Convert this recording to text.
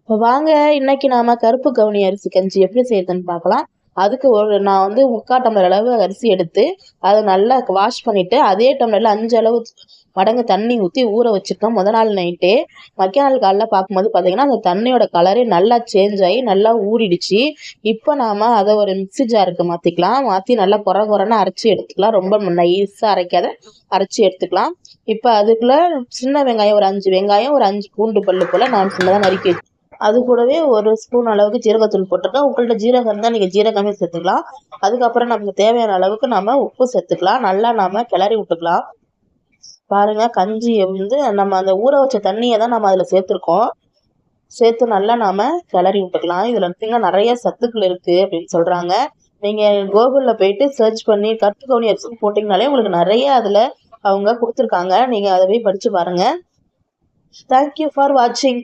இப்போ வாங்க, இன்னைக்கு நாம கருப்பு கவுனி அரிசி கஞ்சி எப்படி செய்யுதுன்னு பார்க்கலாம். அதுக்கு நான் வந்து 3/4 டம்ளர் அளவு அரிசி எடுத்து அதை நல்லா வாஷ் பண்ணிட்டு அதே டம்ளர்ல 5 அளவு மடங்கு தண்ணி ஊற்றி ஊற வச்சுருக்கோம். முத நாள் நைட்டே நாள் காலைல பார்க்கும்போது பார்த்தீங்கன்னா அந்த தண்ணியோட கலரே நல்லா சேஞ்ச் ஆகி நல்லா ஊறிடுச்சு. இப்போ நாம அதை ஒரு மிக்ஸி ஜாருக்கு மாற்றிக்கலாம். மாற்றி நல்லா குறைன்னு அரைச்சி எடுத்துக்கலாம். ரொம்ப நைஸாக அரைக்காத அரைச்சி எடுத்துக்கலாம். இப்போ அதுக்குள்ள சின்ன வெங்காயம் ஒரு 5 வெங்காயம், ஒரு 5 பூண்டு பல்லு போல் நான் சின்னதாக நறுக்கி அது கூடவே ஒரு ஸ்பூன் அளவுக்கு ஜீரகத்தூள் போட்டுருக்கேன். உங்கள்கிட்ட ஜீரகம் இருந்தால் நீங்கள் ஜீரகமே சேர்த்துக்கலாம். அதுக்கப்புறம் நமக்கு தேவையான அளவுக்கு நம்ம உப்பு சேர்த்துக்கலாம். நல்லா நாம கிளறி விட்டுக்கலாம். பாருங்க, கஞ்சி வந்து நம்ம அந்த ஊற வச்ச தண்ணியை தான் நம்ம அதில் சேர்த்துருக்கோம். சேர்த்து நல்லா நாம கிளறி விட்டுக்கலாம். இதில் பார்த்தீங்கன்னா நிறைய சத்துக்கள் இருக்குது அப்படின்னு சொல்கிறாங்க. நீங்கள் கூகுளில் போயிட்டு சர்ச் பண்ணி கருப்பு கவுனி அரிசி போட்டிங்கனாலே உங்களுக்கு நிறைய அதில் அவங்க கொடுத்துருக்காங்க. நீங்கள் அதை போய் படித்து பாருங்கள். தேங்க்யூ ஃபார் வாட்சிங்.